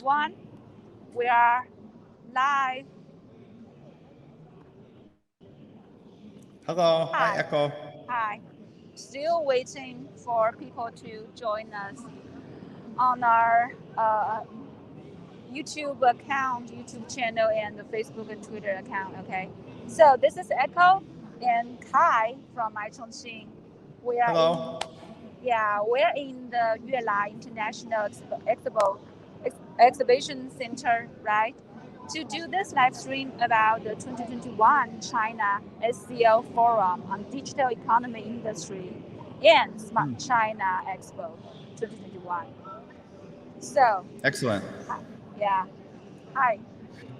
everyone. We are live. Hello. Hi, Hi. Echo. Hi. Still waiting for people to join us on our YouTube account, YouTube channel, and the Facebook and Twitter account. Okay. So this is Echo and Kai from iChongqing. We are Hello. we're in the Yuela International Exhibition Center, right? To do this live stream about the 2021 China SCL Forum on Digital Economy Industry and Smart China Expo 2021. So, Excellent. yeah. Hi.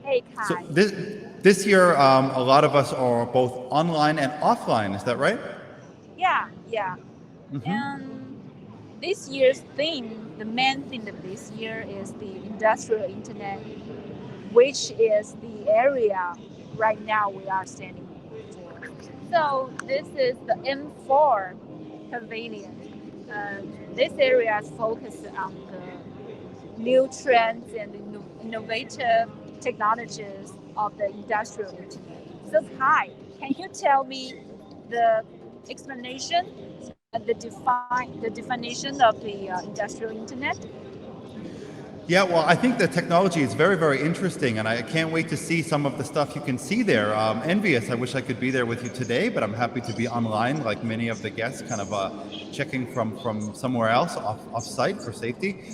Hey, So Kai. this year, a lot of us are both online and offline. Is that right? Yeah. And this year's theme, the main theme of this year is the industrial internet, which is the area right now we are standing for. So this is the M4 pavilion. This area is focused on the new trends and innovative technologies of the industrial internet. So Kai, can you tell me the explanation, the definition of the industrial internet? Yeah, well, I think the technology is very, very interesting, and I can't wait to see some of the stuff you can see there. Envious, I wish I could be there with you today, but I'm happy to be online, like many of the guests, kind of checking from somewhere else off site for safety.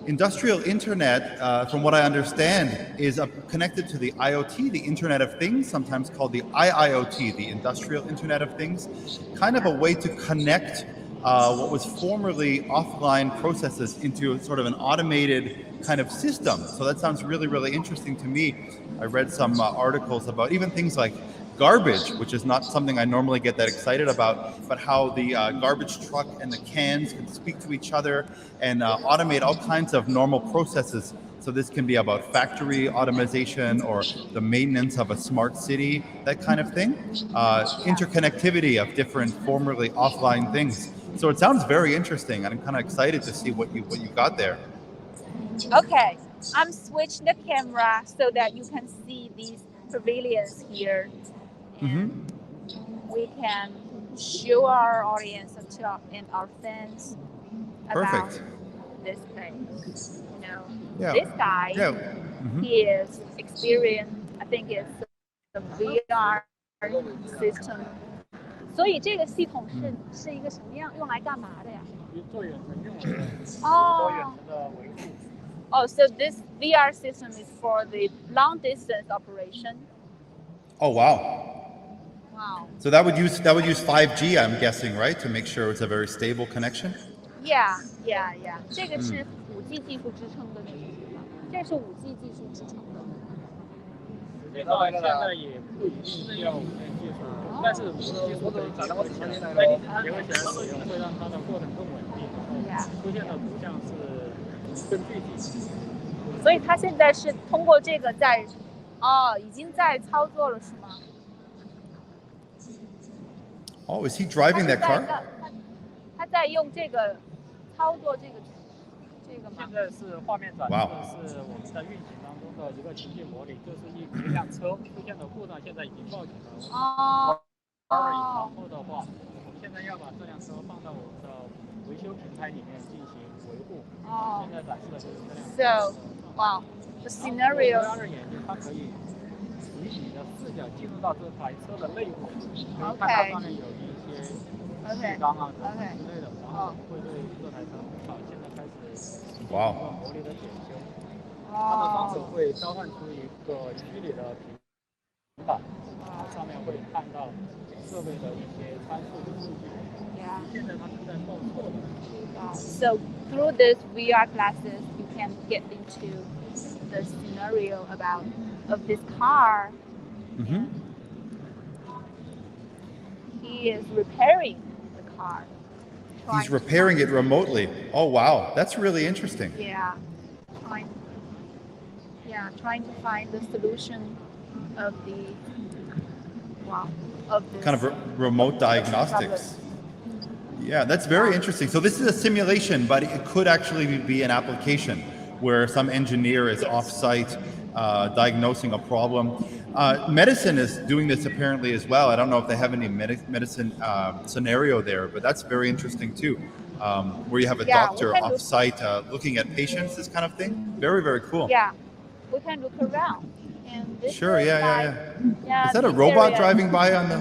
Industrial internet, from what I understand, is connected to the IoT, the Internet of Things, sometimes called the IIoT, the Industrial Internet of Things, kind of a way to connect what was formerly offline processes into sort of an automated kind of system. So that sounds really, really interesting to me. I read some articles about even things like garbage, which is not something I normally get that excited about, but how the garbage truck and the cans can speak to each other and automate all kinds of normal processes. So this can be about factory automation or the maintenance of a smart city, that kind of thing. Interconnectivity of different formerly offline things. So it sounds very interesting, and I'm kind of excited to see what you got there. Okay, I'm switching the camera so that you can see these pavilions here, and we can show our audience and our fans about Perfect. this place. Yeah. This guy, he is experienced. I think it's the VR system. 所以这个系统是一个什么样，用来干嘛的呀？做远程用的，做远程的维护。Oh, so this VR system is for the long distance operation. Oh wow. Wow. So that would use 5G, I'm guessing, right, to make sure it's a very stable connection. Yeah. 这个是5G 技术支撑的那种，这是5G 技术支撑的。现在也不一定需要5G 技术，但是5G 技术可以结合起来使用，会让它的过程更稳定，然后出现的图像是更具体。所以它现在是通过这个在，已经在操作了是吗？ Oh, is he driving that car? 他在用这个操作这个吗？现在是画面展示是我们在运行当中的一个情景模拟，就是一辆车出现的故障，现在已经报警了。然后的话，我们现在要把这辆车放到我们的维修平台里面进行维护。现在展示的就是这辆车。So, wow, the scenario. VR 的眼镜它可以以你的视角进入到这台车的内部，可以看到上面有一些气缸啊之类的，然后会对这台车现在开始一个模拟的检修。它的双手会召唤出一个虚拟的平板，上面会看到设备的一些参数的数据。现在它是在报错的。So through this VR glasses, you can get into the scenario of this car. He is repairing the car. He's repairing it remotely. Oh wow, that's really interesting. Yeah, trying to find the solution of the this kind of remote diagnostics. Yeah, that's very interesting. So this is a simulation, but it could actually be an application where some engineer is off-site diagnosing a problem. Medicine is doing this apparently as well. I don't know if they have any medicine scenario there, but that's very interesting too. Where you have a doctor off-site looking at patients, this kind of thing. Very, very cool. Yeah, we can look around. And this sure, is yeah. Is that a robot driving by on the?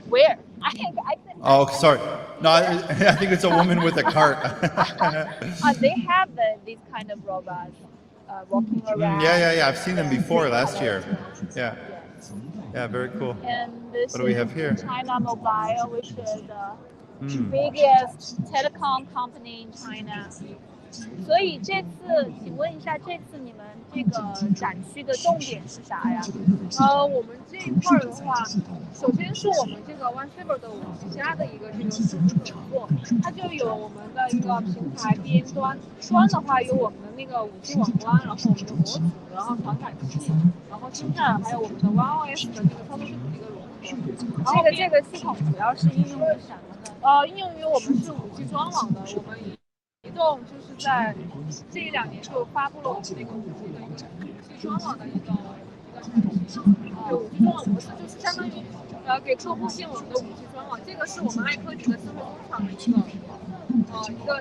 Where? I think. Oh, sorry. No, I think it's a woman with a cart. They have these kind of robots walking around. Yeah. I've seen them before last year. Yeah. Yeah, very cool. And this what do we have here? China Mobile, which is the biggest telecom company in China. 所以这次，请问一下，这次你们这个展区的重点是啥呀？我们这一块的话，首先是我们这个 OneCyber 的5G+ 的一个这个组织合作，它就有我们的一个平台边端的话有我们的那个5G 网关，然后我们的模组，然后传感器，然后芯片，还有我们的 OneOS 的这个操作系统的一个融合。然后这个系统主要是应用于什么呢？应用于我们是5G 专网的，我们移动就是在这1、2年就发布了我们那个5G 的一个5G 专网的一个产品。5G 专网模式就是相当于给客户建我们的5G 专网，这个是我们爱科技的生活工厂的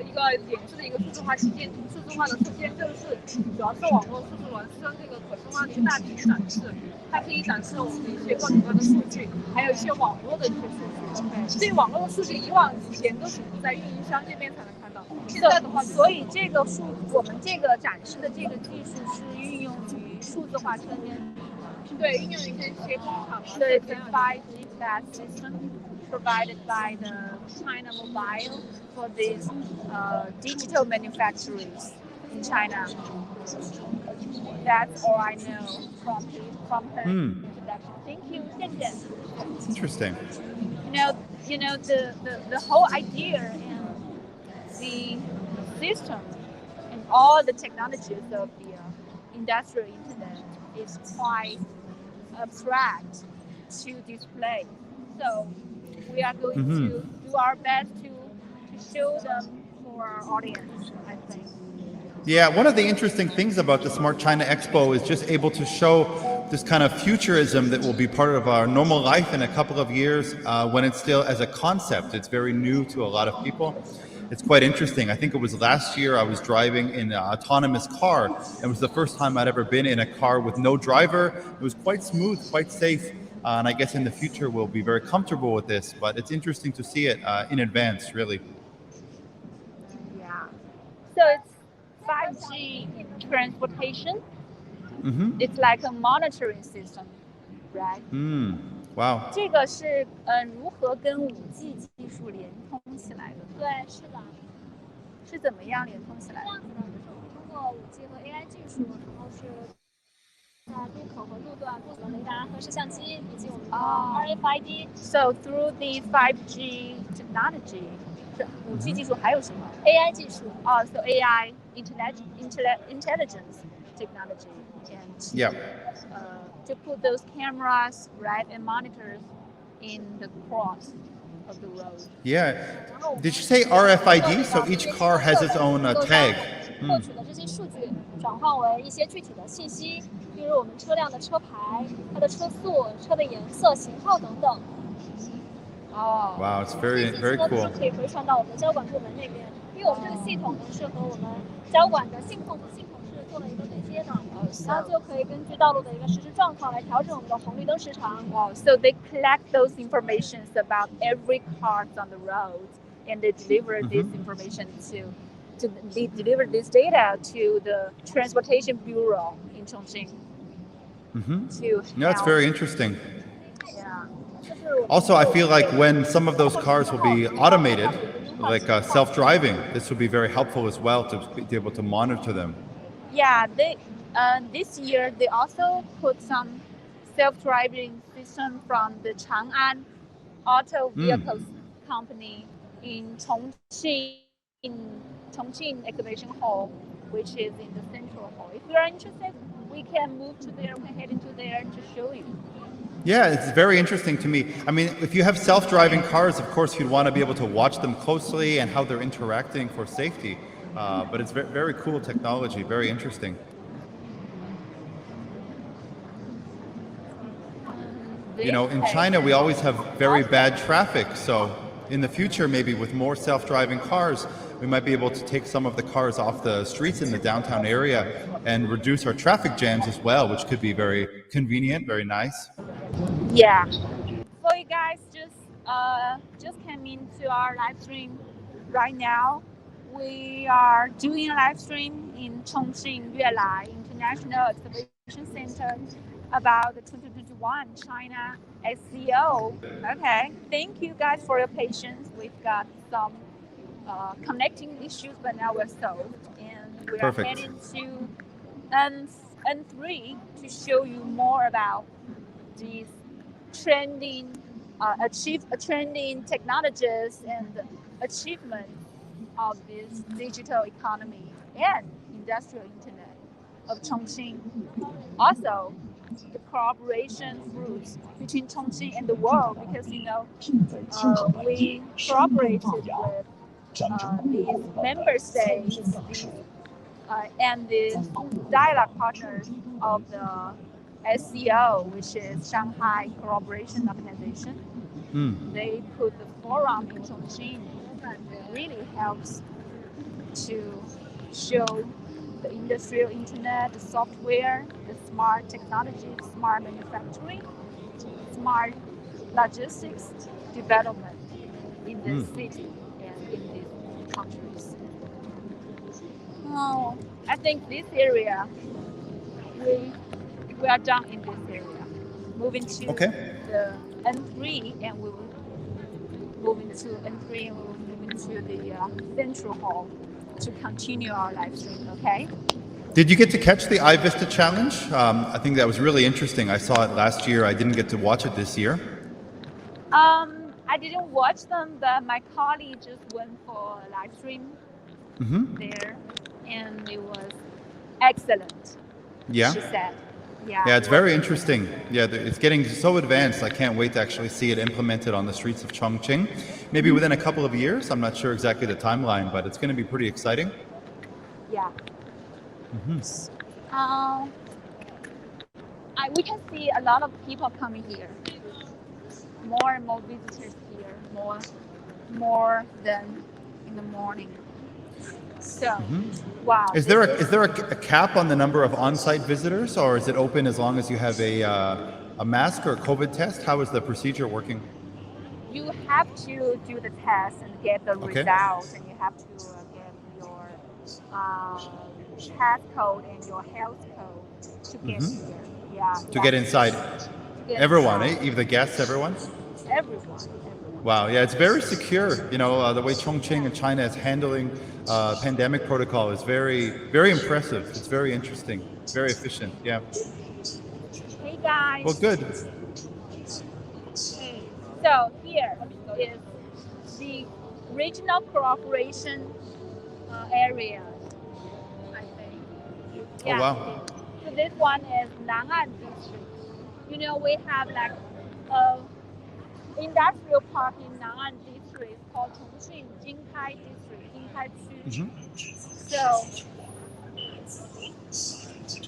一个点制的一个数字化旗舰、数字化的促进，这个是主要是网络数字孪生这个可视化的一个大屏展示，它可以展示我们的一些各种各样的数据，还有一些网络的一些数据。这些网络的数据以前都只能在运营商这边才能看到，现在的话，所以我们这个展示的这个技术是运用于数字化车间。对，运用于这些工厂。对 the 5G system provided by the China Mobile for these digital manufacturers in China. That's all I know from her introduction. Thank you, 谢谢。Interesting. You know the whole idea and the system and all the technologies of the industrial internet is quite abstract to display. So we are going to do our best to show them for our audience, I think. Yeah, one of the interesting things about the Smart China Expo is just able to show this kind of futurism that will be part of our normal life in a couple of years when it's still as a concept. It's very new to a lot of people. It's quite interesting. I think it was last year I was driving in an autonomous car. It was the first time I'd ever been in a car with no driver. It was quite smooth, quite safe. And I guess in the future we'll be very comfortable with this, but it's interesting to see it in advance, really. Yeah. So it's 5G transportation. It's like a monitoring system, right? Wow. 这个是如何跟5G 技术连通起来的？对，是的。是怎么样连通起来的？这样子的，就是我们通过5G 和 AI 技术，然后是在路口和路段布的雷达和摄像机以及我们的 RFID。So through the 5G technology, 5G 技术还有什么 ？AI 技术。So AI intelligence technology and to put those cameras, right, and monitors in the cross of the road. Yeah. Did you say RFID? So each car has its own tag. 获取的这些数据转换为一些具体的信息，比如我们车辆的车牌、它的车速、车的颜色、型号等等。Wow, it's very cool. 可以回传到我们的交管部门那边，因为我们这个系统呢是和我们交管的信控和系统是做了一个对接的，然后就可以根据道路的一个实时状况来调整我们的红绿灯时长。So they collect those informations about every car on the road, and they deliver this information they deliver this data to the Transportation Bureau in Chongqing. Yeah, it's very interesting. Yeah. Also, I feel like when some of those cars will be automated, like self-driving, this will be very helpful as well to be able to monitor them. Yeah, this year they also put some self-driving system from the Chang'an Auto Vehicles Company in Chongqing Exhibition Hall, which is in the Central Hall. If you are interested, we can move to there, we can head into there to show you. Yeah, it's very interesting to me. I mean, if you have self-driving cars, of course, you'd want to be able to watch them closely and how they're interacting for safety. But it's very cool technology, very interesting. You know, in China, we always have very bad traffic. So in the future, maybe with more self-driving cars, we might be able to take some of the cars off the streets in the downtown area and reduce our traffic jams as well, which could be very convenient, very nice. Yeah. So you guys just came into our live stream right now. We are doing a live stream in Chongqing Yuelai International Exhibition Center about the 2021 China SEO. Okay, thank you guys for your patience. We've got some connecting issues, but now we're solved, and we are heading to N3 to show you more about these trending trending technologies and achievements of this digital economy and industrial internet of Chongqing. Also, the cooperation roots between Chongqing and the world, because we cooperated with these member states and the dialogue partners of the SCO, which is Shanghai Cooperation Organization. They put the forum in Chongqing. It really helps to show the industrial internet, the software, the smart technology, smart manufacturing, smart logistics development in this city and in these countries. Oh, I think this area, we are done in this area. Moving to the N3, and we will move into N3, and we will move into the central hall to continue our live stream. Okay. Did you get to catch the iVista challenge? I think that was really interesting. I saw it last year. I didn't get to watch it this year. I didn't watch them, but my colleague just went for a live stream there, and it was excellent. Yeah. She said. Yeah, it's very interesting. Yeah, it's getting so advanced. I can't wait to actually see it implemented on the streets of Chongqing. Maybe within a couple of years. I'm not sure exactly the timeline, but it's going to be pretty exciting. Yeah. We can see a lot of people coming here. More and more visitors here. More than in the morning. So, wow. Is there a cap on the number of on-site visitors, or is it open as long as you have a mask or a COVID test? How is the procedure working? You have to do the test and get the results, and you have to get your passcode and your health code to get here. Yeah. To get inside. Everyone, even the guests, everyone? Everyone. Wow, yeah, it's very secure. You know, the way Chongqing and China is handling pandemic protocol is very, very impressive. It's very interesting, very efficient. Yeah. Hey guys. Well, good. So here is the regional cooperation area, I think. Yeah. Oh wow. So this one is Nan'an district. You know, we have like industrial park in Nan'an district called Chongqing Jinkai district, Jinkai Chu. So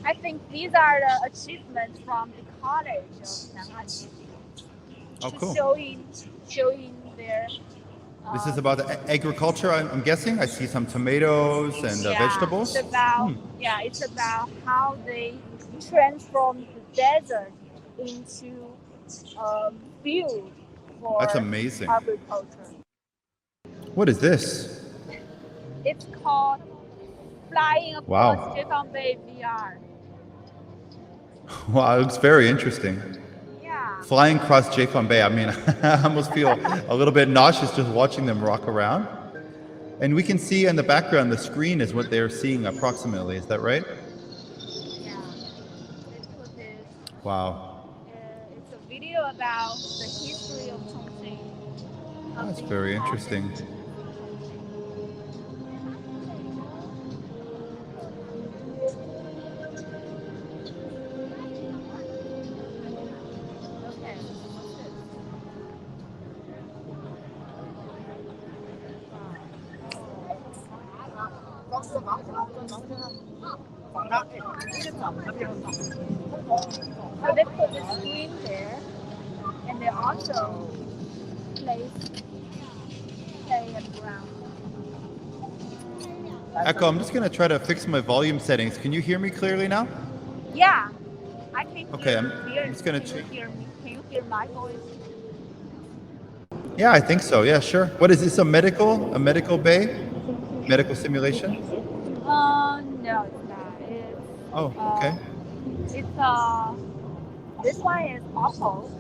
I think these are the achievements from the college of Nan'an district. Oh, cool. Showing their. This is about agriculture, I'm guessing. I see some tomatoes and vegetables. It's about it's about how they transform the desert into field for That's amazing. agriculture. What is this? It's called Flying Across Jefang Bay VR. Wow, it looks very interesting. Yeah. Flying across Jefang Bay. I mean, I almost feel a little bit nauseous just watching them rock around. And we can see in the background, the screen is what they're seeing approximately. Is that right? Yeah. Wow. It's a video about the history of Chongqing. That's very interesting. So they put the screen there, and they also play around. Echo, I'm just going to try to fix my volume settings. Can you hear me clearly now? Yeah, I can hear. Okay, I'm just going to Can you hear me? Can you hear my voice? Yeah, I think so. Yeah, sure. What is this? A medical bay? Medical simulation? No, it's not. Oh, okay. This one is Oppo.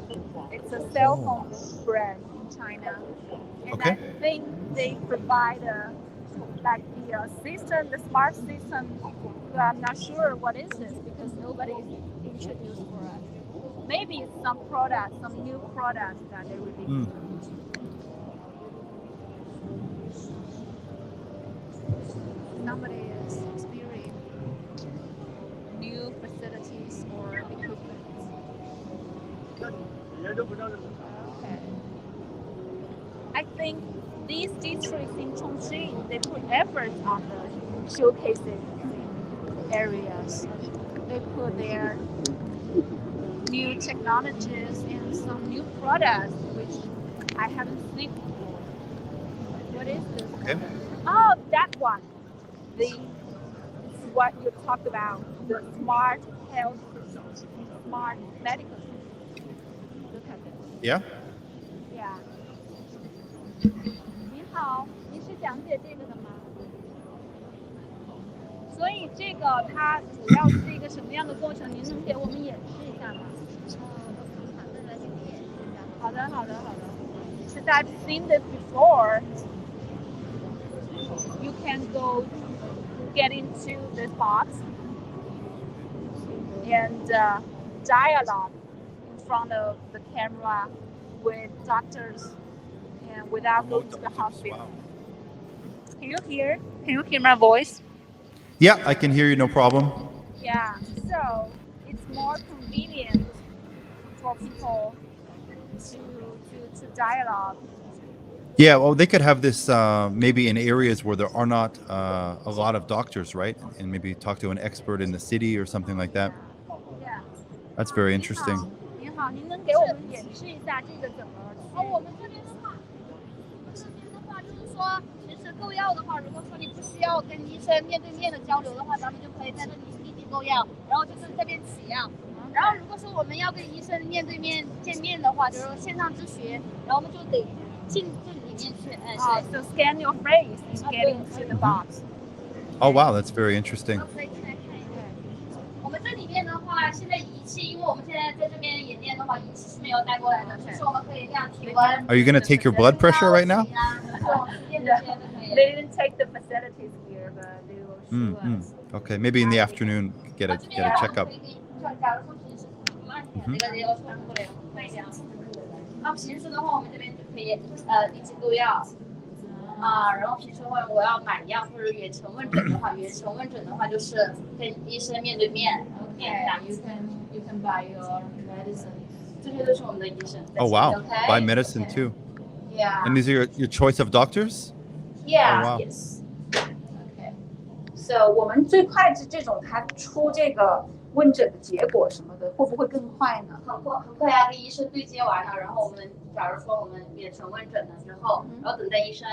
It's a cell phone brand in China, and Okay. I think they provide like the system, the smart system. But I'm not sure what is this because nobody introduced for us. Maybe it's some product, some new product that they released. Somebody is experiencing new facilities or equipment. Okay. I think these districts in Chongqing, they put effort on the showcasing areas. They put their new technologies and some new products which I haven't seen before. What is this? Okay. Oh, that one. What you talked about, the smart health system, smart medical system. Look at this. Yeah. Yeah. 您好，您是讲解这个的吗？所以这个它主要是一个什么样的过程？您能给我们演示一下吗？好的，好的，好的。Because I've seen this before. You can get into this box and dialogue in front of the camera with doctors and without going to the hospital. Wow. Can you hear? Can you hear my voice? Yeah, I can hear you, no problem. Yeah. So it's more convenient for people to dialogue. Yeah, well, they could have this maybe in areas where there are not a lot of doctors, right? And maybe talk to an expert in the city or something like that. Yeah. That's very interesting. 您好，您能给我们演示一下这个怎么？我们这边的话就是说，其实购药的话，如果说你不需要跟医生面对面的交流的话，咱们就可以在这里立即购药，然后就是这边取药。然后如果说我们要跟医生面对面见面的话，就是线上咨询，然后我们就得进这里面去。So scan your face and get into the box. Oh, wow, that's very interesting. 我们这里面的话，现在仪器，因为我们现在在这边演练的话，仪器是没有带过来的，就是我们可以量体温。Are you going to take your blood pressure right now? They didn't take the facilities here, but they will show us. Okay, maybe in the afternoon get a checkup. 然后平时的话，我们这边就可以立即购药。然后平时的话，我要买药或者远程问诊的话，远程问诊的话就是跟医生面对面。Okay, you can buy your medicine. 这些都是我们的医生。Oh, wow. Buy medicine too. Yeah. And these are your choice of doctors? Yeah. Oh, wow. Yes. Okay. So 我们最快是这种，它出这个问诊的结果什么的，会不会更快呢？很快呀，跟医生对接完了，然后我们假如说我们远程问诊了之后，然后等待医生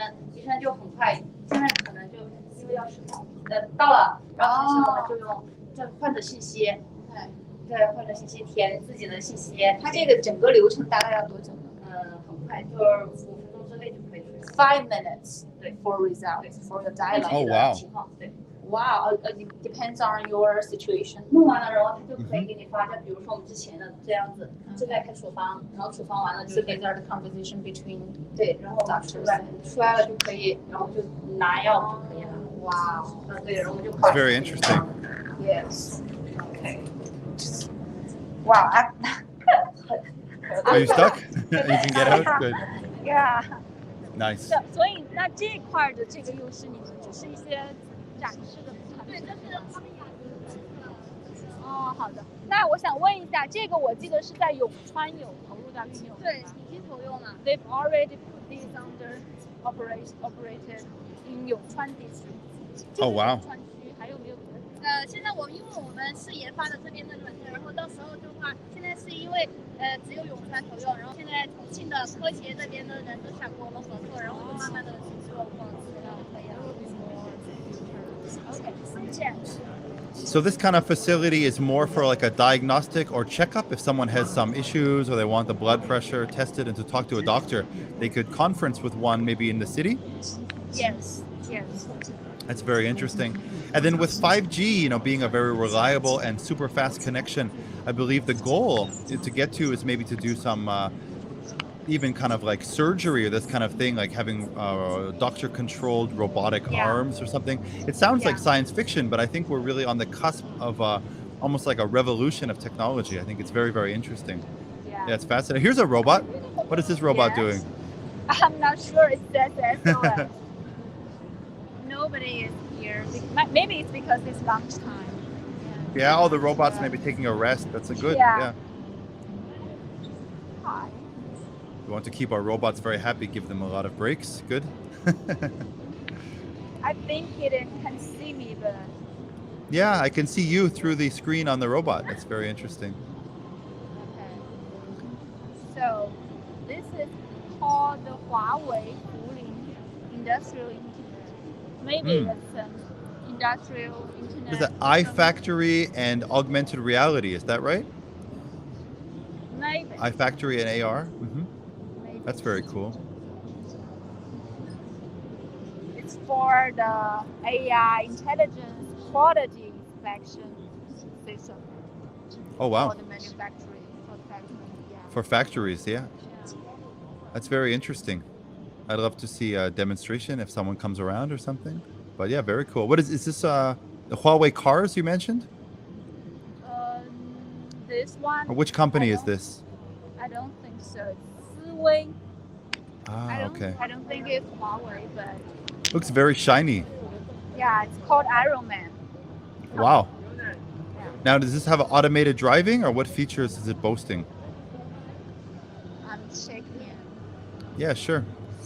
就很快，现在可能就1个小时到了，然后其实我们就用这患者信息，对患者信息填自己的信息。它这个整个流程大概要多久呢？很快，就是5分钟之内就可以出来。5 minutes 对 for results for the dialogue 哦哇情况对。Wow, it depends on your situation. 弄完了，然后他就可以给你发，就比如说我们之前的这样子，现在开处方，然后处方完了就可以 the conversation between 对，然后出来了就可以，然后就拿药就可以了。哇，对，然后就 It's very interesting. Yes. Okay. Wow. Are you stuck? You can get out? Good. Yeah. Nice. 所以那这块的这个又是你们只是一些展示的产品。对，这是他们雅迪。哦，好的。那我想问一下，这个我记得是在永川有投入到运用。对，已经投用了。They've already put these under operated in 永川地区。Oh, wow. 永川区还有没有？现在因为我们是研发的这边的软件，然后到时候的话，现在是因为只有永川投用，然后现在重庆的科协这边的人都想跟我们合作，然后就慢慢的去做广告了，可以了。Okay. So this kind of facility is more for like a diagnostic or checkup. If someone has some issues or they want the blood pressure tested and to talk to a doctor, they could conference with one maybe in the city. Yes. That's very interesting. And then with 5G, being a very reliable and super fast connection, I believe the goal to get to is maybe to do some even kind of like surgery or this kind of thing, like having doctor-controlled robotic arms or something. It sounds like science fiction, but I think we're really on the cusp of almost like a revolution of technology. I think it's very, very interesting. Yeah, it's fascinating. Here's a robot. What is this robot doing? I'm not sure it says SOS. Nobody is here. Maybe it's because it's lunchtime. Yeah, all the robots may be taking a rest. That's a good, Hi. We want to keep our robots very happy, give them a lot of breaks. Good. I think it can see me, but... Yeah, I can see you through the screen on the robot. That's very interesting. Okay. So, this is called the Huawei Fuling Industrial Internet. Maybe it's an industrial internet. Is that iFactory and augmented reality? Is that right? Maybe. iFactory and AR? Maybe. That's very cool. It's for the AI intelligence quality inspection system. Oh, wow. For the manufacturing. For factories, yeah. That's very interesting. I'd love to see a demonstration if someone comes around or something. But yeah, very cool. What is this the Huawei cars you mentioned? This one. Or which company is this? I don't think so. It's Ziwei. Okay. I don't think it's Huawei, but Looks very shiny. yeah, it's called Iron Man. Wow. Yeah. Now, does this have automated driving or what features is it boasting? I'm shaking it. Yeah, sure.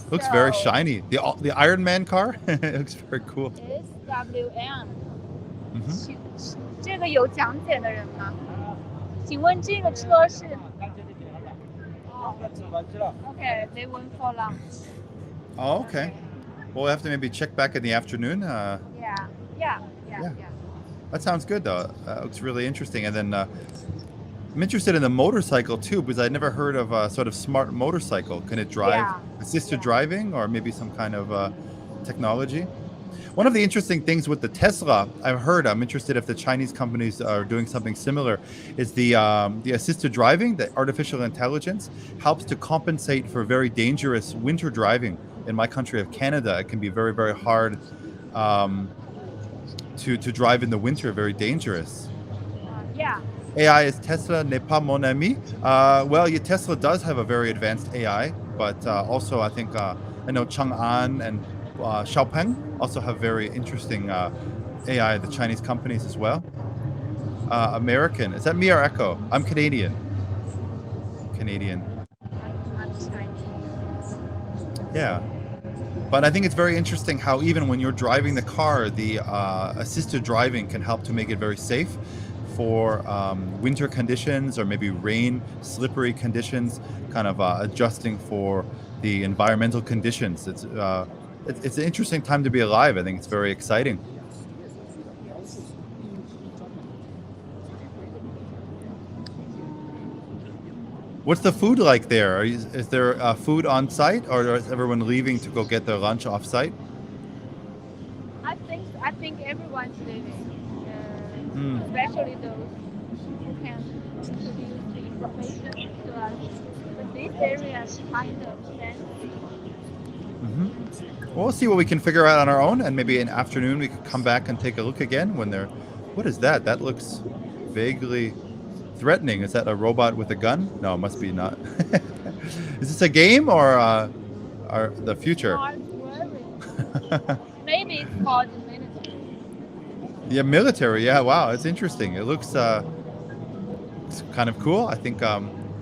Looks very So- shiny. The Iron Man car? It looks very cool. SWM。 Mhm. 这个有讲解的人吗？请问这个车是 ？Okay, they went for lunch. Oh, okay. Well, we'll have to maybe check back in the afternoon. Yeah. That sounds good, though. Looks really interesting. And then I'm interested in the motorcycle, too, because I'd never heard of a sort of smart motorcycle. Can it drive, assisted driving, or maybe some kind of technology? One of the interesting things with the Tesla, I've heard, I'm interested if the Chinese companies are doing something similar, is the assisted driving, the artificial intelligence, helps to compensate for very dangerous winter driving. In my country of Canada, it can be very, very hard to drive in the winter, very dangerous. Yeah. AI is Tesla n'est pas mon ami. Well, Tesla does have a very advanced AI, but also I think I know Chang'an and Xiaopeng also have very interesting AI, the Chinese companies as well. American. Is that me or Echo? I'm Canadian. Canadian. I'm Chinese. Yeah. But I think it's very interesting how even when you're driving the car, the assisted driving can help to make it very safe for winter conditions or maybe rain, slippery conditions, kind of adjusting for the environmental conditions. It's an interesting time to be alive. I think it's very exciting. What's the food like there? Is there food on site, or is everyone leaving to go get their lunch off site? I think everyone's leaving, especially those who can produce the information to us. But this area is kind of fancy. Well, we'll see what we can figure out on our own, and maybe in the afternoon we could come back and take a look again when they're... What is that? That looks vaguely threatening. Is that a robot with a gun? No, it must be not. Is this a game or the future? Maybe it's called the military. Yeah, military. Yeah, wow, it's interesting. It looks it's kind of cool. I think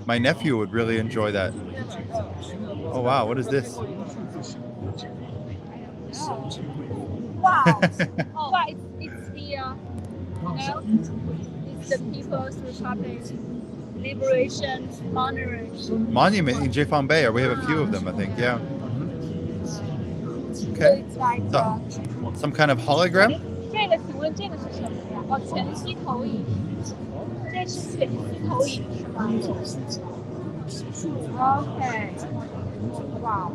my nephew would really enjoy that. Oh, wow, what is this? Wow. Wow, it's the it's the People's Republic Liberation Monument. Monument in Jiefang-Bay, or we have a few of them, I think. Yeah. So Okay. it's like So, some kind of hologram? 这个请问这个是什么呀？哦，全息投影，这是全息投影是吗？Okay. Wow.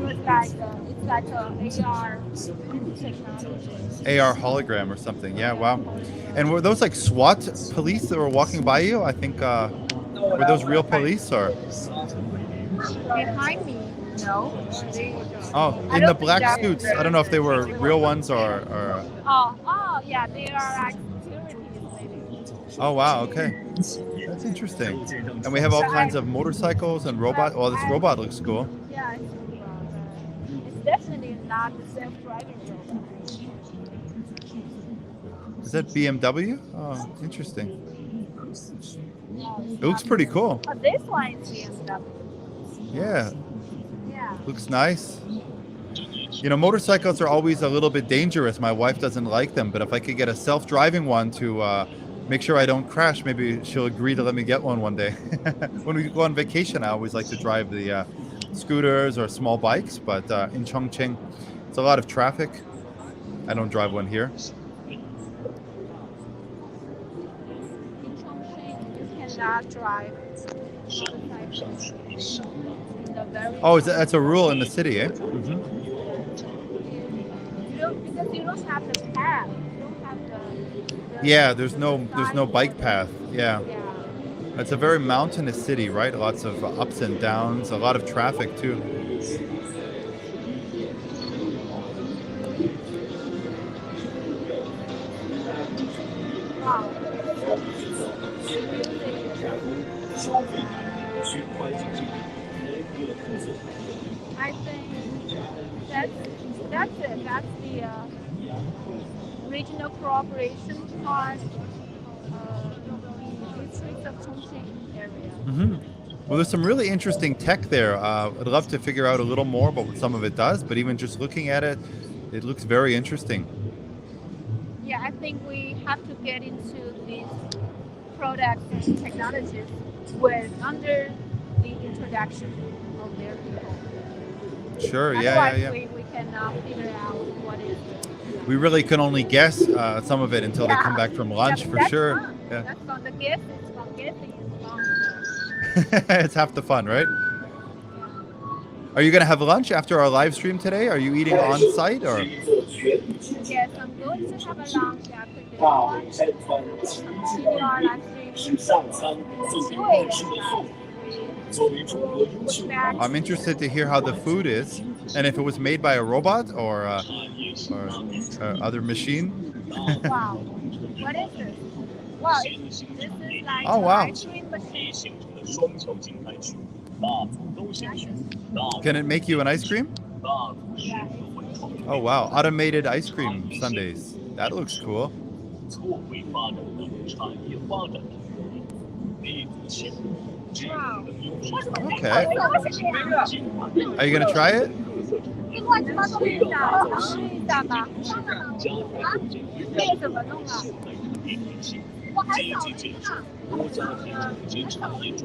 It's like a AR technology. AR hologram or something. Yeah, wow. And were those like SWAT police that were walking by you? I think, were those real police or? Behind me, no. Oh, in the black suits. I don't know if they were real ones or. Oh, yeah, they are like securities maybe. Oh, wow. Okay. That's interesting. And we have all kinds of motorcycles and robot. Well, this robot looks cool. Yeah, it's definitely not the self-driving robot. Is that BMW? Oh, interesting. No, It looks pretty cool. Oh, this one is BMW. Yeah, Yeah. looks nice. You know, motorcycles are always a little bit dangerous. My wife doesn't like them, but if I could get a self-driving one to make sure I don't crash, maybe she'll agree to let me get one day. When we go on vacation, I always like to drive the scooters or small bikes, but in Chongqing, it's a lot of traffic. I don't drive one here. In Chongqing, you cannot drive motorcycles. In the very Oh, that's a rule in the city, eh? Mm-hmm. because you don't have the path. You don't have the Yeah, there's no bike path. Yeah. Yeah. It's a very mountainous city, right? Lots of ups and downs, a lot of traffic too. Wow. I think that's it. That's the regional cooperation part the district of Chongqing area. Mm-hmm. Well, there's some really interesting tech there. I'd love to figure out a little more about what some of it does, but even just looking at it, it looks very interesting. Yeah, I think we have to get into these products and technologies under the introduction of their people. Sure, Otherwise, yeah. we cannot figure out what is it. We really can only guess some of it until they come back from lunch, Yeah, for that's sure. Fun. Yeah. That's fun. The guess is fun. Guessing is fun. It's half the fun, right? Are you going to have lunch after our live stream today? Are you eating on site or? Yes, I'm going to have a lunch after this one. Continue our live stream. I'm interested to hear how the food is, and if it was made by a robot or other machine. Wow, what is this? Wow, this is like Oh, wow. an ice cream machine. Can it make you an ice cream? Yeah, Oh wow, automated ice cream sundaes. That looks cool. wow. Okay. Are you gonna try it? 尝试一下吧。这个怎么弄啊？我还少了一个。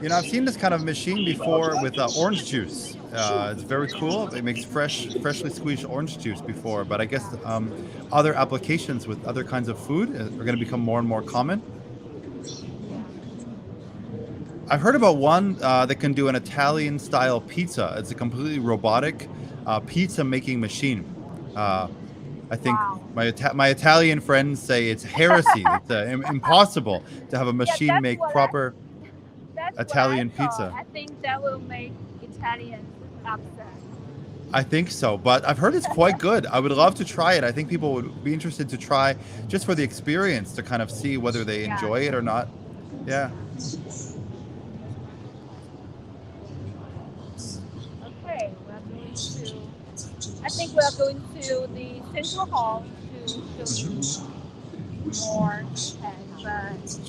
You know, I've seen this kind of machine before with orange juice. It's very cool. It makes freshly squeezed orange juice before, but I guess other applications with other kinds of food are going to become more and more common. I've heard about one that can do an Italian-style pizza. It's a completely robotic pizza-making machine. I think my Italian friends say it's heresy. It's impossible to have a machine make proper. That's Italian what I thought. pizza. I think that will make Italians upset. I think so, but I've heard it's quite good. I would love to try it. I think people would be interested to try just for the experience to kind of see whether they enjoy it or not. Yeah. Okay, I think we are going to the Central Hall to show you more.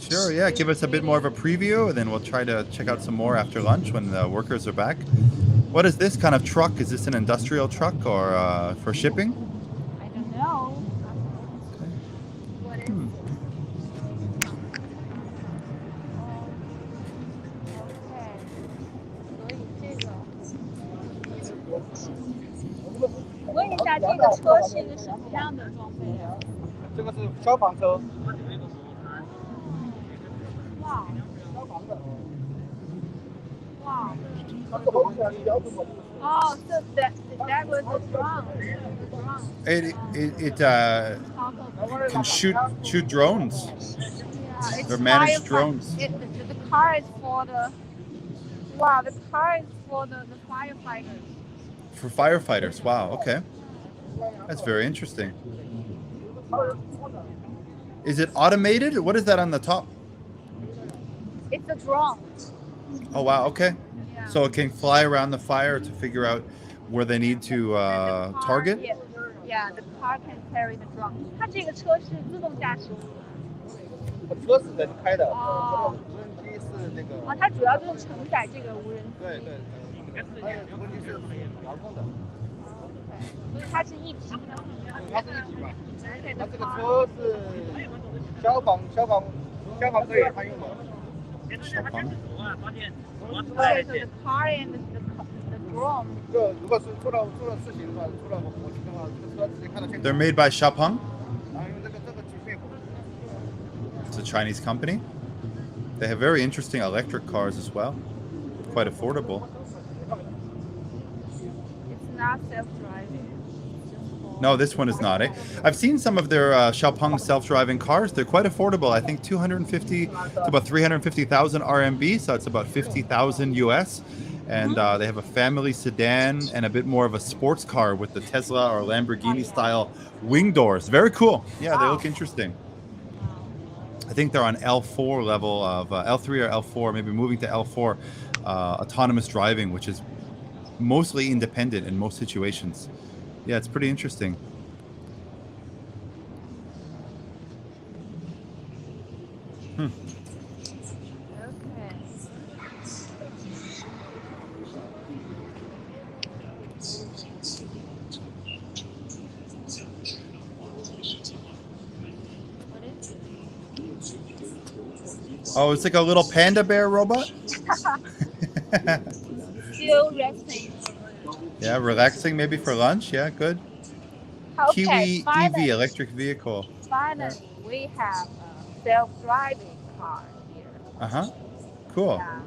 Sure, yeah. Give us a bit more of a preview, and then we'll try to check out some more after lunch when the workers are back. What is this kind of truck? Is this an industrial truck or for shipping? I don't know. Okay. What is it? Okay. 问一下，这个车是一个什么样的装备啊？这个是消防车。哇！哇！ Oh, so that was the drum. It can shoot drones. Yeah, Or manage drones. The car is for the firefighters. For firefighters. Wow. Okay. That's very interesting. Is it automated? What is that on the top? It's a drone. Oh wow. Okay. Yeah. So it can fly around the fire to figure out where they need to target. Yeah, the car can carry the drone. 它这个车是自动驾驶。车是人开的，哦。无人机是那个。哦，它主要就是承载这个无人机。对对。无人机是遥控的。所以它是一体的。它是一体嘛。它这个车是消防队他用的。消防。对，so the car and the drone. 如果是出了事情的话，出了火情的话，这个车直接看到现场。They're made by Xpeng. 然后用这个去灭火。It's a Chinese company. They have very interesting electric cars as well. Quite affordable. It's not self-driving. No, this one is not. I've seen some of their Xpeng self-driving cars. They're quite affordable. I think 250 to about 350,000 RMB, so it's about 50,000 US. And they have a family sedan and a bit more of a sports car with the Tesla or Lamborghini style wing doors. Very cool. Yeah, they look interesting. I think they're on L4 level of L3 or L4, maybe moving to L4 autonomous driving, which is mostly independent in most situations. Yeah, it's pretty interesting. Okay. Oh, it's like a little panda bear robot? Still resting. Yeah, relaxing maybe for lunch. Yeah, good. Okay, Kiwi finally, EV, electric vehicle. Finally, we have a self-driving car here. Uh-huh. Cool. Yeah.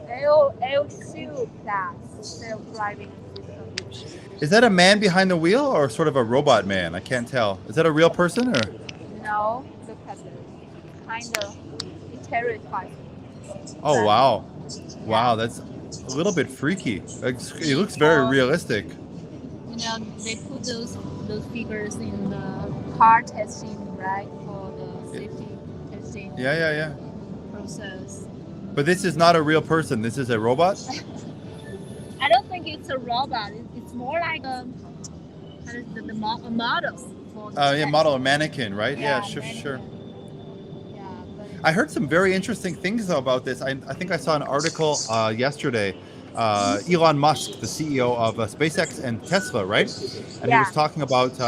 L2 class self-driving system. Is that a man behind the wheel or sort of a robot man? I can't tell. Is that a real person or? No, look at it. Kind of, it terrifies me. Oh, wow. Wow, that's a little bit freaky. It looks very realistic. You know, they put those figures in the car testing, right, for the safety testing Yeah. process. But this is not a real person. This is a robot? I don't think it's a robot. It's more like a model. Model, a mannequin, right? Yeah, sure. Yeah, I heard some very interesting things though about this. I think I saw an article yesterday. Elon Musk, the CEO of SpaceX and Tesla, right? And he was talking about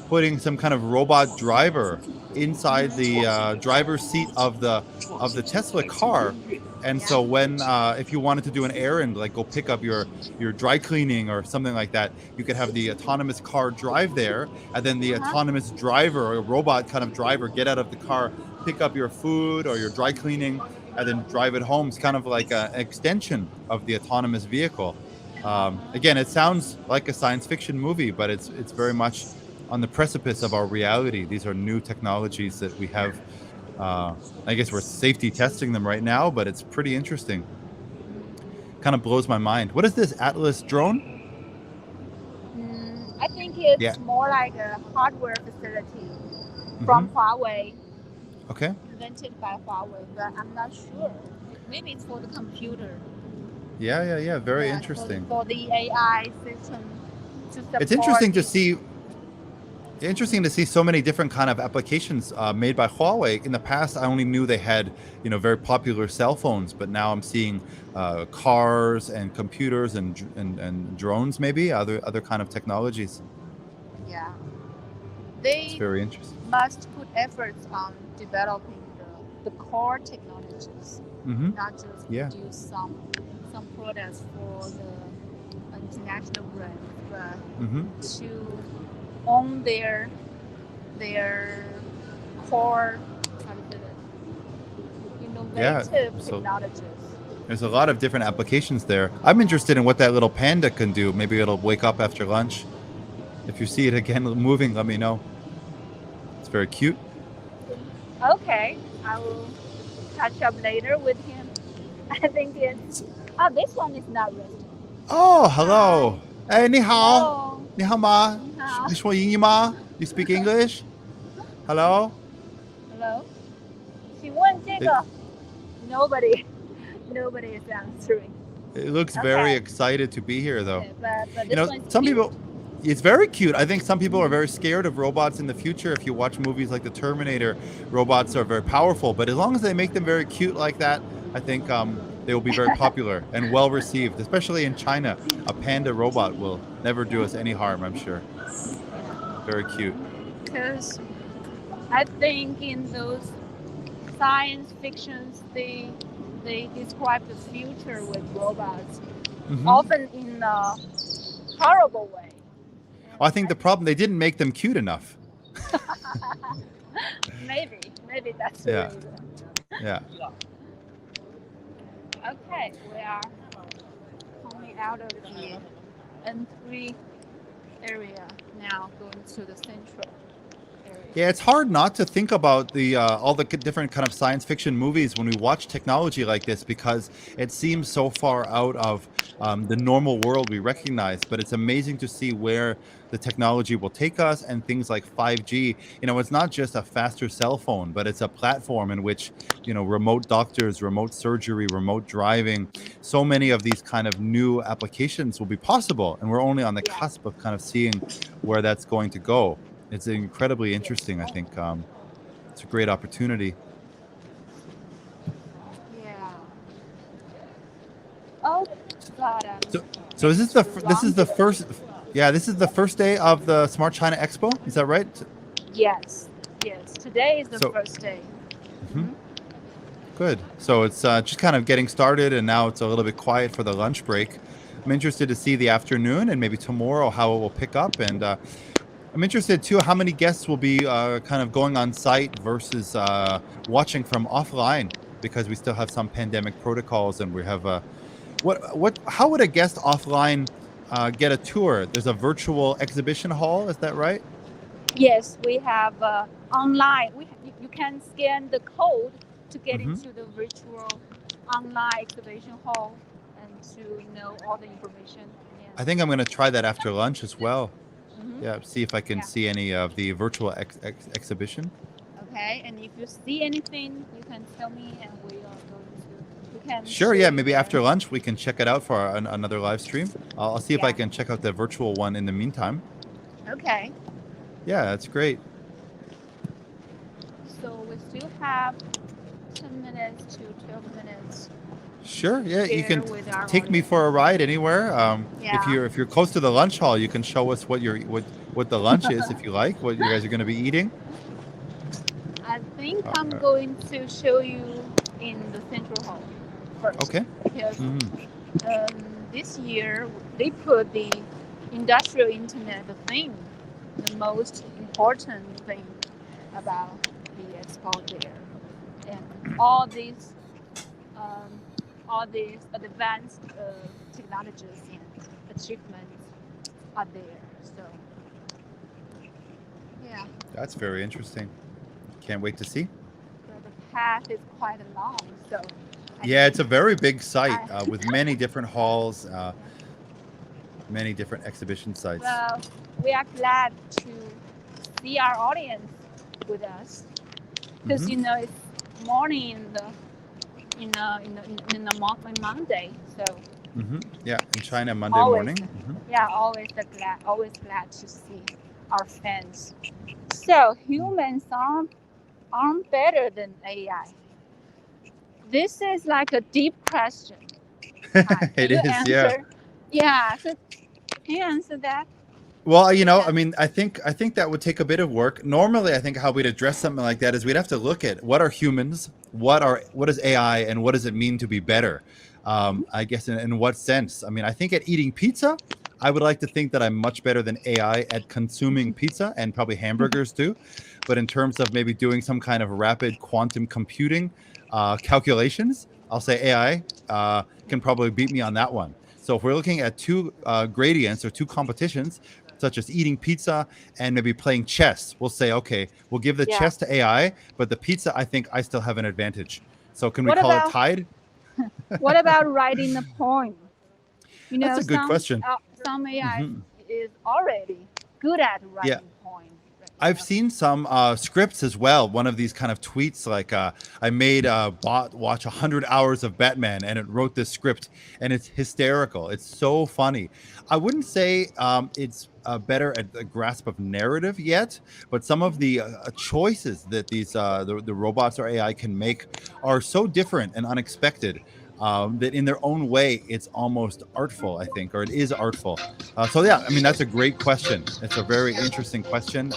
putting some kind of robot driver inside the driver's seat of the Tesla car. And so when if you wanted to do an errand, like go pick up your dry cleaning or something like that, you could have the autonomous car drive there, and then the autonomous driver or robot kind of driver get out of the car, pick up your food or your dry cleaning, and then drive it home. It's kind of like an extension of the autonomous vehicle. Again, it sounds like a science fiction movie, but it's very much on the precipice of our reality. These are new technologies that we have I guess we're safety testing them right now, but it's pretty interesting. Kind of blows my mind. What is this Atlas drone? I think it's Yeah. more like a hardware facility from Huawei. Okay. Invented by Huawei, but I'm not sure. Maybe it's for the computer. Yeah. Very interesting. For the AI system to support. It's interesting to see. Interesting to see so many different kind of applications made by Huawei. In the past, I only knew they had, very popular cell phones, but now I'm seeing cars and computers and drones, maybe other kind of technologies. Yeah, It's they very interesting. must put efforts on developing the core technologies, not just produce some products for the international brands, but to own their core innovative technologies. There's a lot of different applications there. I'm interested in what that little panda can do. Maybe it'll wake up after lunch. If you see it again moving, let me know. It's very cute. Okay, I will catch up later with him. I think it's... Oh, this one is not resting. Oh, hello. Hey, 你好. 你好吗? 你好. 你说英语吗? You speak English? Hello? Hello? 请问这个 Nobody is answering. It looks very excited to be here, though. Okay, but this one's some cute. people... It's very cute. I think some people are very scared of robots in the future. If you watch movies like The Terminator, robots are very powerful. But as long as they make them very cute like that, I think they will be very popular and well received, especially in China. A panda robot will never do us any harm, I'm sure. Very cute. Because I think in those science fictions, they describe the future with robots, often in a horrible way. I think the problem, they didn't make them cute enough. Maybe that's the reason. Yeah. Okay, we are coming out of the N3 area now, going to the central area. Yeah, it's hard not to think about the all the different kind of science fiction movies when we watch technology like this, because it seems so far out of the normal world we recognize. But it's amazing to see where the technology will take us, and things like 5G. It's not just a faster cell phone, but it's a platform in which, remote doctors, remote surgery, remote driving, so many of these kind of new applications will be possible. And we're only on the cusp of kind of seeing where that's going to go. It's incredibly interesting. I think it's a great opportunity. Yeah. Oh, God. So is this the first? Yeah, this is the first day of the Smart China Expo. Is that right? Yes. Today is the first day. Good. So it's just kind of getting started, and now it's a little bit quiet for the lunch break. I'm interested to see the afternoon and maybe tomorrow how it will pick up, and I'm interested too how many guests will be kind of going on site versus watching from offline, because we still have some pandemic protocols, and we have how would a guest offline get a tour? There's a virtual exhibition hall, is that right? Yes, we have online. You can scan the code to get into the virtual online exhibition hall and to know all the information. I think I'm going to try that after lunch as well. Yeah, see if I can see any of the virtual exhibition. Okay, and if you see anything, you can tell me, and we are going to. Sure, yeah, maybe after lunch we can check it out for another live stream. I'll see if I can check out the virtual one in the meantime. Okay. Yeah, that's great. So we still have 10 minutes to 12 minutes. Sure, yeah, you can take me for a ride anywhere. If you're close to the lunch hall, you can show us what the lunch is if you like, what you guys are going to be eating. I think I'm going to show you in the central hall first. Okay. Because this year they put the industrial internet the most important thing about the expo there, and all these advanced technologies and achievements are there. So yeah. That's very interesting. Can't wait to see. Grab path is quite long. So yeah, it's a very big site with many different halls, many different exhibition sites. Well, we are glad to see our audience with us because you know it's morning in the Monday, so yeah, in China Monday morning. Yeah, always glad to see our fans. So humans aren't better than AI. This is like a deep question. It is, answer? Yeah. So can you answer that? Well, you know, I mean, I think that would take a bit of work. Normally, I think how we'd address something like that is we'd have to look at what are humans, what is AI, and what does it mean to be better? I guess in what sense? I mean, I think at eating pizza, I would like to think that I'm much better than AI at consuming pizza and probably hamburgers too. But in terms of maybe doing some kind of rapid quantum computing calculations, I'll say AI can probably beat me on that one. So if we're looking at two gradients or two competitions, such as eating pizza and maybe playing chess, we'll say, okay, we'll give the chess to AI, but the pizza, I think I still have an advantage. So can we call it tied? What about writing a poem? You know, that's a good question. Some AI is already good at writing poems. I've seen some scripts as well. One of these kind of tweets like, I made a bot watch 100 hours of Batman and it wrote this script and it's hysterical. It's so funny. I wouldn't say it's better at the grasp of narrative yet, but some of the choices that these the robots or AI can make are so different and unexpected that in their own way, it's almost artful, I think, or it is artful. So yeah, I mean, that's a great question. It's a very interesting question.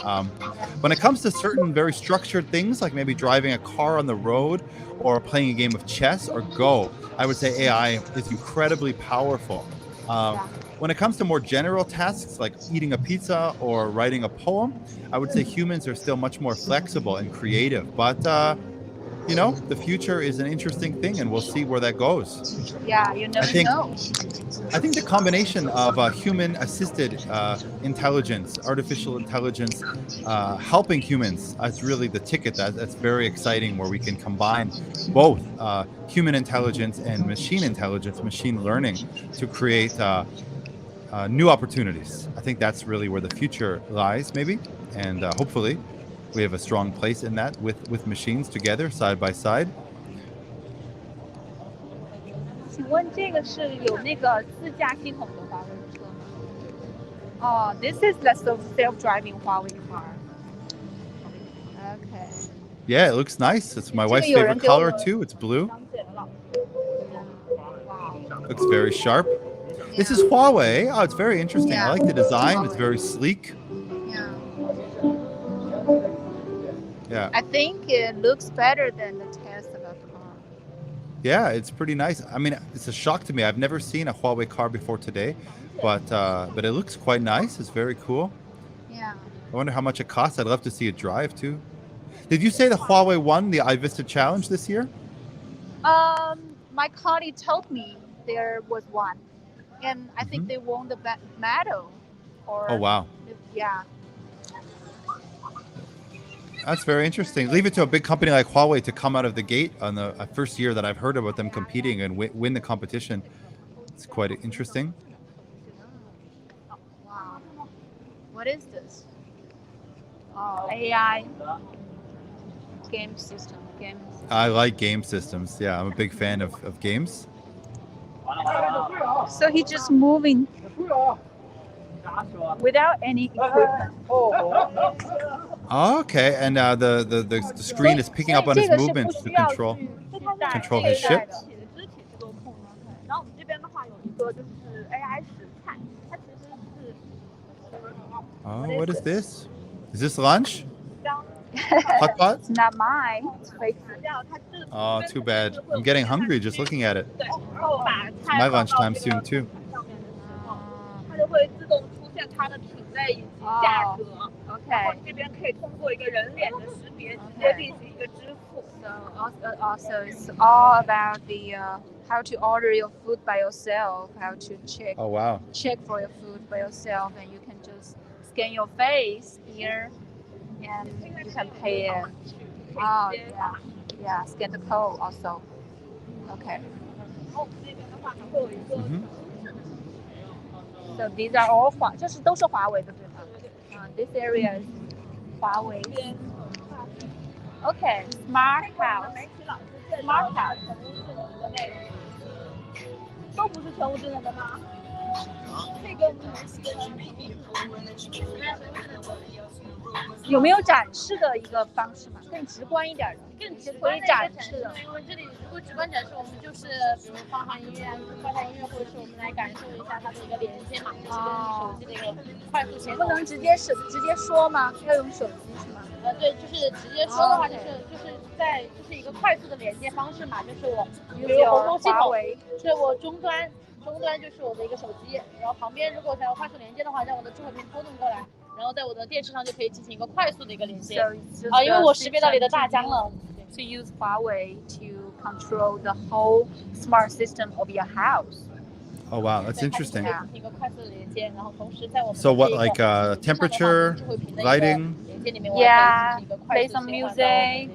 When it comes to certain very structured things, like maybe driving a car on the road or playing a game of chess or Go, I would say AI is incredibly powerful. When it comes to more general tasks like eating a pizza or writing a poem, I would say humans are still much more flexible and creative. But you know, the future is an interesting thing, and we'll see where that goes. Yeah, you never know. I think the combination of human-assisted intelligence, artificial intelligence, helping humans is really the ticket. That's very exciting, where we can combine both human intelligence and machine intelligence, machine learning, to create new opportunities. I think that's really where the future lies, maybe, and hopefully we have a strong place in that with machines together, side by side. 请问这个是有那个自驾系统的华为车吗？哦 ，This is the self-driving Huawei car. Okay. Yeah, it looks nice. It's my wife's favorite color too. It's blue. Looks very sharp. This is Huawei. Oh, it's very interesting. I like the design. It's very sleek. Yeah. I think it looks better than the Tesla car. Yeah, it's pretty nice. I mean, it's a shock to me. I've never seen a Huawei car before today, but it looks quite nice. It's very cool. Yeah. I wonder how much it costs. I'd love to see it drive too. Did you say the Huawei won the iVista Challenge this year? My colleague told me there was one, and I think they won the medal. Oh wow. Yeah. That's very interesting. Leave it to a big company like Huawei to come out of the gate on the first year that I've heard about them competing and win the competition. It's quite interesting. Wow. What is this? Oh, AI game system. I like game systems. Yeah, I'm a big fan of games. So he's just moving without any equipment. Oh, okay, and the screen is picking up on his movements to control his ship. Oh, what is this? Is this lunch? Hot pot? It's not mine. Oh, too bad. I'm getting hungry just looking at it. It's my lunchtime soon too. Also it's all about the how to order your food by yourself, how to check. Oh wow. Check for your food by yourself, and you can just scan your face here, and you can pay it Oh, yeah, scan the code also. Okay. 那边的话还会有一个 So these are all 这是都是华为的对吧？This area is 华为。Okay, smart house. Smart house. 都不是全无智能的吗？这个有没有展示的一个方式嘛？更直观一点的，可以展示的。因为这里如果直观展示，我们就是比如放上音乐，或者是我们来感受一下它的一个连接嘛，就是跟手机的一个快速协同。不能直接说吗？要用手机是吗？对，就是直接说的话，就是一个快速的连接方式嘛，就是我比如活动系统，是我终端就是我的一个手机，然后旁边如果想要快速连接的话，在我的智慧屏拖动过来，然后在我的电视上就可以进行一个快速的一个连接。因为我识别到你的大疆了。To use Huawei to control the whole smart system of your house. Oh wow, that's interesting. So what, like temperature, lighting? Yeah, play some music.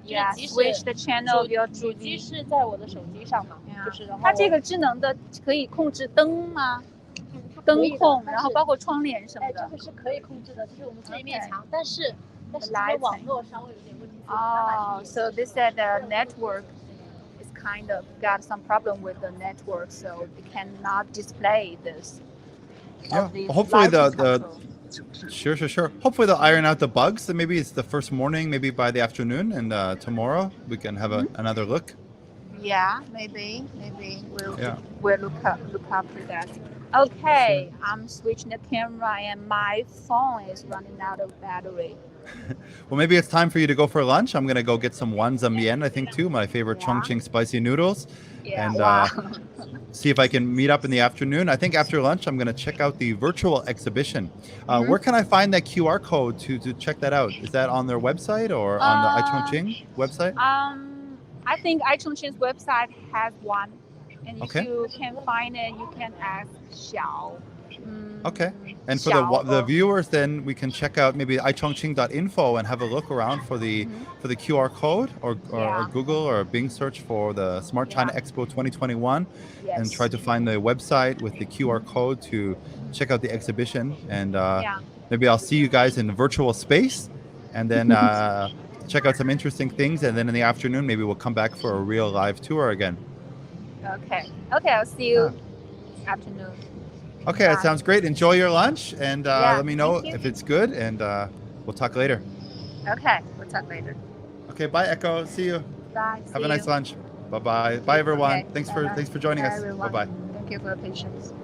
Yeah, switch the channel of your TV. 主机是在我的手机上嘛，就是然后它这个智能的可以控制灯吗？灯控，然后包括窗帘什么的。这个是可以控制的，就是我们这一面墙，但是这个网络稍微有点问题。Oh, so they said the network is kind of got some problem with the network, so they cannot display this. Yeah, hopefully Sure. Hopefully they'll iron out the bugs. So maybe it's the first morning, maybe by the afternoon, and tomorrow we can have another look. Yeah, maybe we'll look after that. Okay, I'm switching the camera and my phone is running out of battery. Well, maybe it's time for you to go for lunch. I'm gonna go get some wanzamian, I think too, my favorite Chongqing spicy noodles. Yeah, and see if I can meet up in the afternoon. I think after lunch I'm gonna check out the virtual exhibition. Where can I find that QR code to check that out? Is that on their website or on the iChongqing website? I think iChongqing's website has one, and if you can find it, you can ask Xiao. Okay, and for the viewers, then we can check out maybe iChongqing.info and have a look around for the QR code or Google or Bing search for the Smart China Expo 2021, and try to find the website with the QR code to check out the exhibition. And maybe I'll see you guys in virtual space, and then check out some interesting things. And then in the afternoon, maybe we'll come back for a real live tour again. Okay, I'll see you afternoon. Okay, that sounds great. Enjoy your lunch, and let me know if it's good, and we'll talk later. Okay, we'll talk later. Okay, bye, Echo. See you. Bye. Have a nice lunch. Bye-bye. Bye, everyone. Okay, thanks for joining us. Bye, Bye-bye. Thank you for your patience.